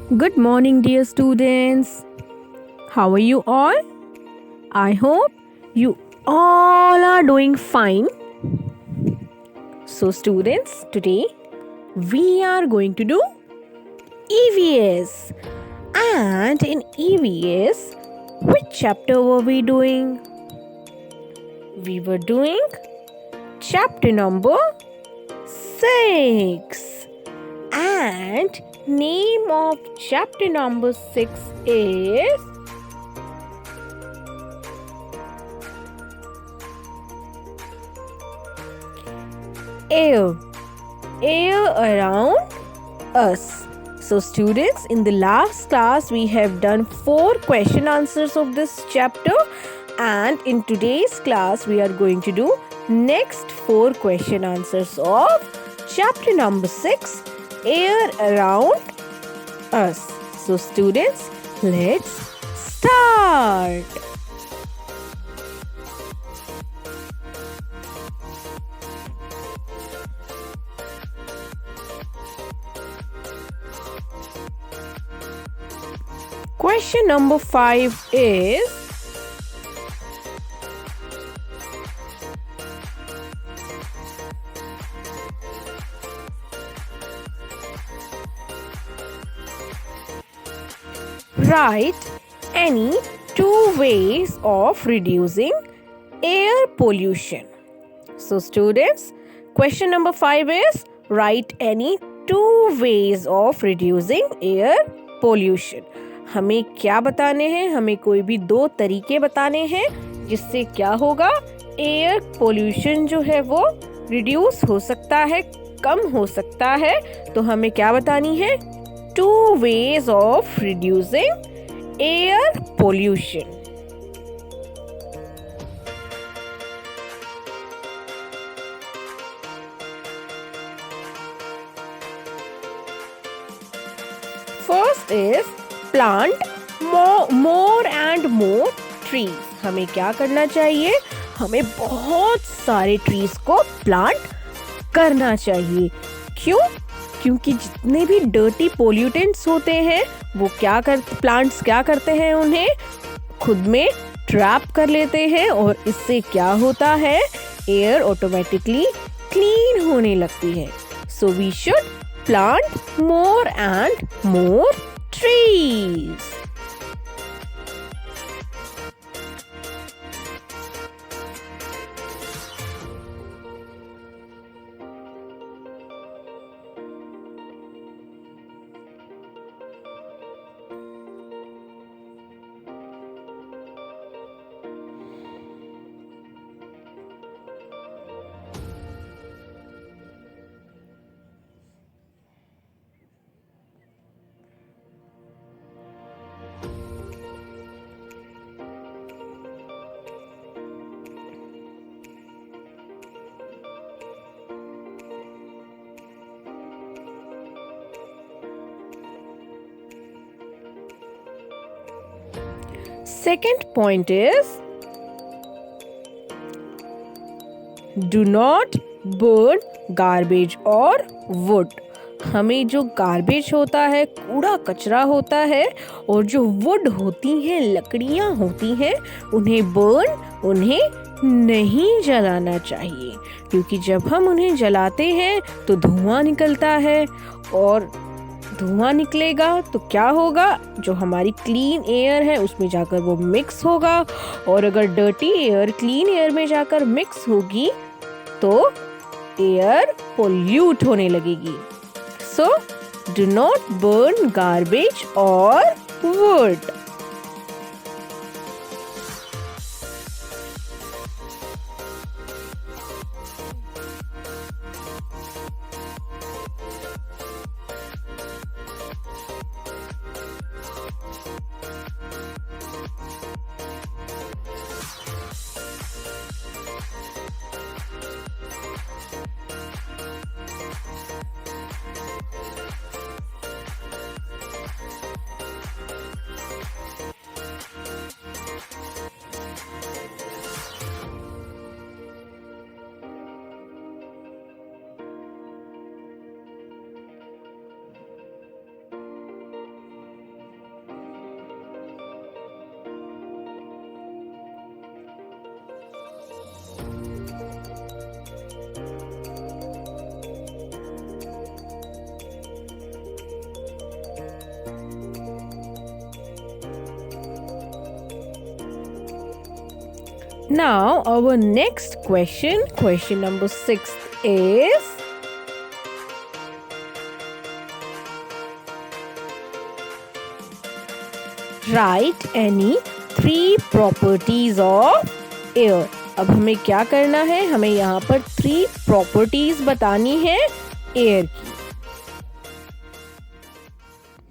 Good morning, dear students. How are you all? I hope you all are doing fine. So, students, today we are going to do EVS. And in EVS, which chapter were we doing? We were doing chapter number 6. And name of chapter number 6 is air around us. So students, in the last class we have done 4 question answers of this chapter, and in today's class we are going to do next 4 question answers of chapter number 6, air around us. So students, let's start. Question number 5 is, write any 2 ways of reducing air pollution. So students, question number 5 is, write any 2 ways of reducing air pollution. हमें क्या बताने हैं? हमें कोई भी 2 तरीके बताने हैं जिससे क्या होगा, एयर पोल्यूशन जो है वो रिड्यूस हो सकता है, कम हो सकता है. तो हमें क्या बतानी है? 2 ways of reducing air pollution. First is plant more and more trees. हमें क्या करना चाहिए? हमें बहुत सारे ट्रीज को प्लांट करना चाहिए. क्यों? क्योंकि जितने भी डर्टी पोल्यूटेंट्स होते हैं वो प्लांट्स क्या करते हैं, उन्हें खुद में ट्रैप कर लेते हैं, और इससे क्या होता है, एयर ऑटोमेटिकली क्लीन होने लगती है. So we should plant more and more trees. Second point is, do not burn garbage or wood. हमें जो गार्बेज होता है, कूड़ा कचरा होता है, और जो वुड होती हैं, लकड़ियाँ होती हैं, उन्हें नहीं जलाना चाहिए. क्योंकि जब हम उन्हें जलाते हैं तो धुआं निकलता है, और धुआं निकलेगा तो क्या होगा, जो हमारी क्लीन एयर है उसमें जाकर वो मिक्स होगा, और अगर डर्टी एयर क्लीन एयर में जाकर मिक्स होगी तो एयर पोल्यूट होने लगेगी. So do not burn garbage और would. Now our next question number 6 is, write any 3 properties of air. अब हमें क्या करना है, हमें यहाँ पर 3 प्रॉपर्टीज बतानी है एयर की।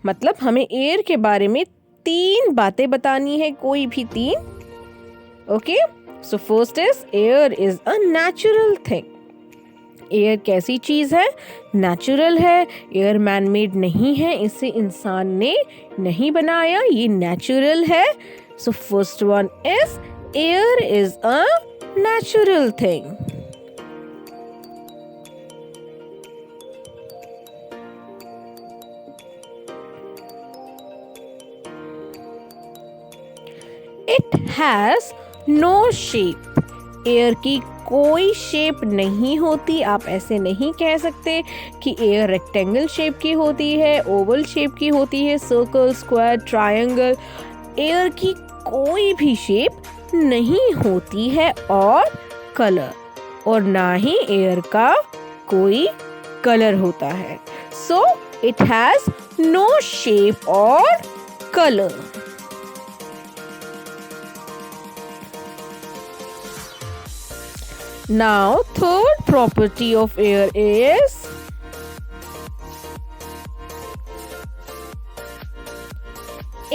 मतलब हमें एयर के बारे में 3 बातें बतानी है, कोई भी 3। Okay, so first is air is a natural thing. Air कैसी चीज है? नेचुरल है। एयर मैन मेड नहीं है, इसे इंसान ने नहीं बनाया, ये नेचुरल है। So first one is air is a natural thing. It has no shape. Air की कोई शेप नहीं होती। आप ऐसे नहीं कह सकते कि एयर रेक्टेंगल शेप की होती है, ओवल शेप की होती है, सर्कल, स्क्वायर, ट्रायंगल। एयर की कोई भी शेप नहीं होती है और कलर, और ना ही एयर का कोई कलर होता है। So it has no shape और colour. Now, third property of air is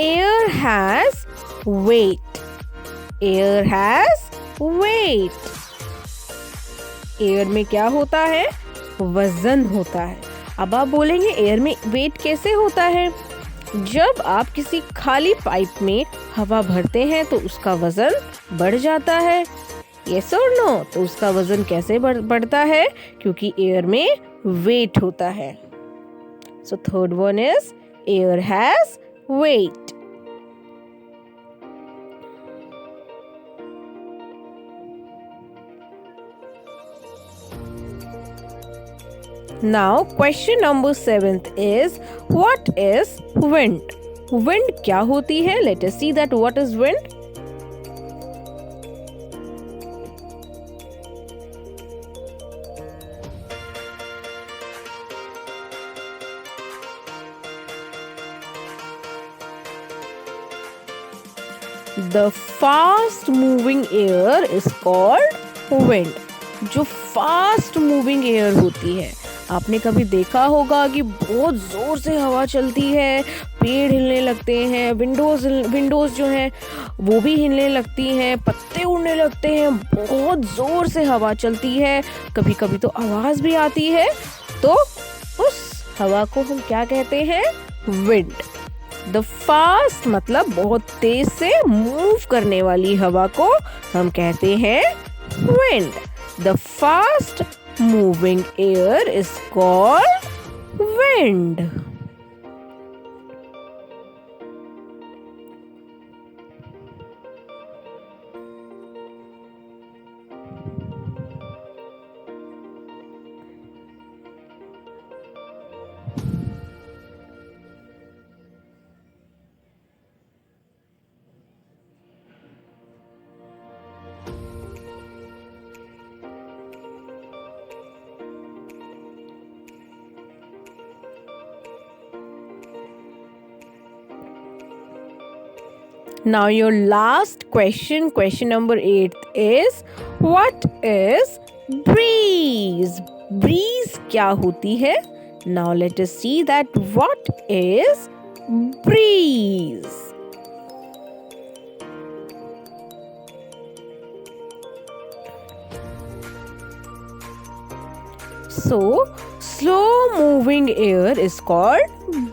air has weight. Air has weight. Air में क्या होता है? वजन होता है। अब आप बोलेंगे एयर में वेट कैसे होता है? जब आप किसी खाली पाइप में हवा भरते हैं तो उसका वजन बढ़ जाता है। यस और नो? तो उसका वजन कैसे बढ़ता है? क्योंकि एयर में वेट होता है। So third one is air has weight. Now question number 7 is, what is wind? Wind क्या होती है? Let us see that what is wind. The fast moving air is called wind. जो fast moving air होती है, आपने कभी देखा होगा कि बहुत जोर से हवा चलती है, पेड़ हिलने लगते हैं, विंडोज जो हैं वो भी हिलने लगती हैं, पत्ते उड़ने लगते हैं, बहुत जोर से हवा चलती है, कभी कभी तो आवाज भी आती है। तो उस हवा को हम क्या कहते हैं? विंड। द फास्ट मतलब बहुत तेज से मूव करने वाली हवा को हम कहते हैं wind. The fast moving air is called wind. Now your last question number 8 is, what is breeze? Breeze क्या होती है? Now let us see that what is breeze. So slow moving air is called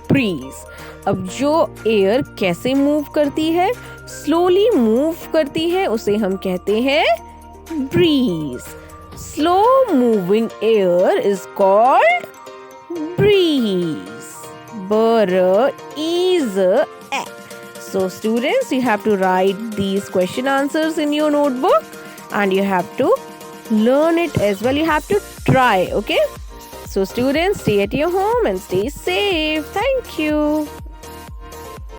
breeze. अब जो air कैसे move करती है? Slowly move करती है, उसे हम कहते हैं breeze. Slow moving air is called breeze. So students, you have to write these question answers in your notebook and you have to learn it as well. You have to try, okay? So students, stay at your home and stay safe. Thank you.